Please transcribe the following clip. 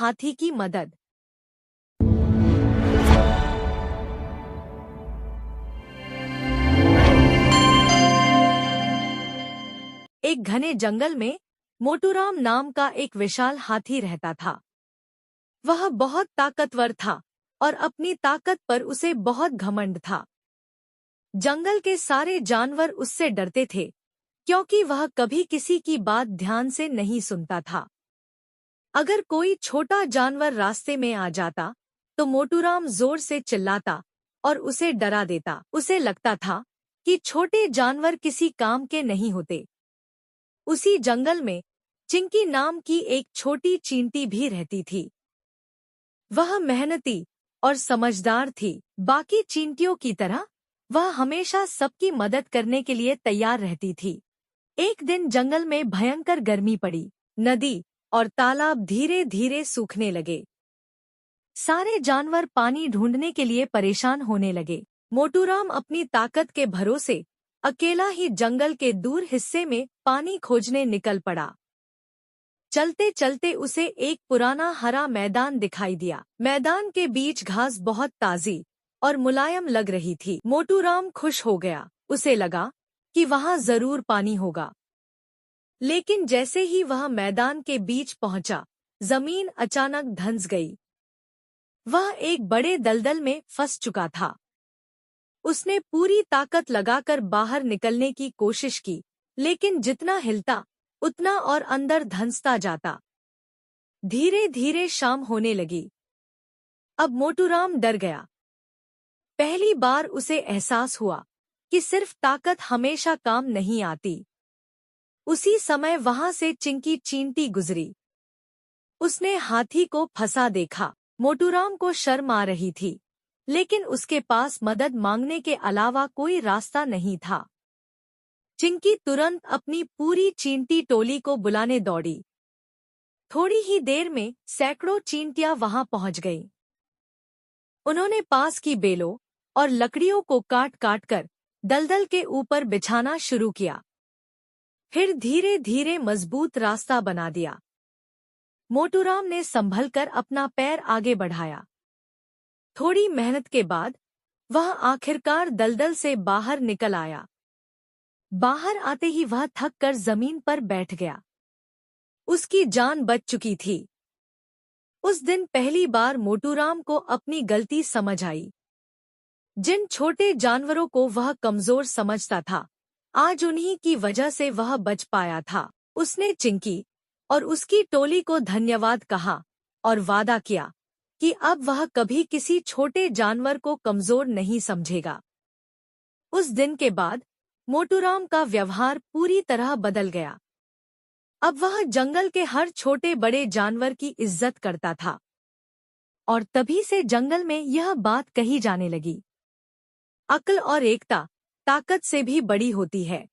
हाथी की मदद। एक घने जंगल में मोटूराम नाम का एक विशाल हाथी रहता था। वह बहुत ताकतवर था और अपनी ताकत पर उसे बहुत घमंड था। जंगल के सारे जानवर उससे डरते थे, क्योंकि वह कभी किसी की बात ध्यान से नहीं सुनता था। अगर कोई छोटा जानवर रास्ते में आ जाता, तो मोटूराम जोर से चिल्लाता और उसे डरा देता। उसे लगता था कि छोटे जानवर किसी काम के नहीं होते। उसी जंगल में चिंकी नाम की एक छोटी चींटी भी रहती थी। वह मेहनती और समझदार थी। बाकी चींटियों की तरह वह हमेशा सबकी मदद करने के लिए तैयार रहती थी। एक दिन जंगल में भयंकर गर्मी पड़ी। नदी और तालाब धीरे धीरे सूखने लगे। सारे जानवर पानी ढूंढने के लिए परेशान होने लगे। मोटूराम अपनी ताकत के भरोसे अकेला ही जंगल के दूर हिस्से में पानी खोजने निकल पड़ा। चलते चलते उसे एक पुराना हरा मैदान दिखाई दिया। मैदान के बीच घास बहुत ताजी और मुलायम लग रही थी। मोटूराम खुश हो गया। उसे लगा कि वहां जरूर पानी होगा। लेकिन जैसे ही वह मैदान के बीच पहुंचा, जमीन अचानक धंस गई। वह एक बड़े दलदल में फंस चुका था। उसने पूरी ताकत लगाकर बाहर निकलने की कोशिश की, लेकिन जितना हिलता उतना और अंदर धंसता जाता। धीरे धीरे शाम होने लगी। अब मोटूराम डर गया। पहली बार उसे एहसास हुआ कि सिर्फ ताकत हमेशा काम नहीं आती। उसी समय वहां से चिंकी चींटी गुजरी। उसने हाथी को फंसा देखा। मोटूराम को शर्म आ रही थी, लेकिन उसके पास मदद मांगने के अलावा कोई रास्ता नहीं था। चिंकी तुरंत अपनी पूरी चींटी टोली को बुलाने दौड़ी। थोड़ी ही देर में सैकड़ों चींटियां वहां पहुंच गईं। उन्होंने पास की बेलों और लकड़ियों को काट काट कर दलदल के ऊपर बिछाना शुरू किया। फिर धीरे धीरे मजबूत रास्ता बना दिया। मोटूराम ने संभलकर अपना पैर आगे बढ़ाया। थोड़ी मेहनत के बाद वह आखिरकार दलदल से बाहर निकल आया। बाहर आते ही वह थक कर जमीन पर बैठ गया। उसकी जान बच चुकी थी। उस दिन पहली बार मोटूराम को अपनी गलती समझ आई। जिन छोटे जानवरों को वह कमजोर समझता था, आज उन्हीं की वजह से वह बच पाया था। उसने चिंकी और उसकी टोली को धन्यवाद कहा और वादा किया कि अब वह कभी किसी छोटे जानवर को कमजोर नहीं समझेगा। उस दिन के बाद मोटूराम का व्यवहार पूरी तरह बदल गया। अब वह जंगल के हर छोटे बड़े जानवर की इज्जत करता था। और तभी से जंगल में यह बात कही जाने लगी, अक्ल और एकता ताकत से भी बड़ी होती है।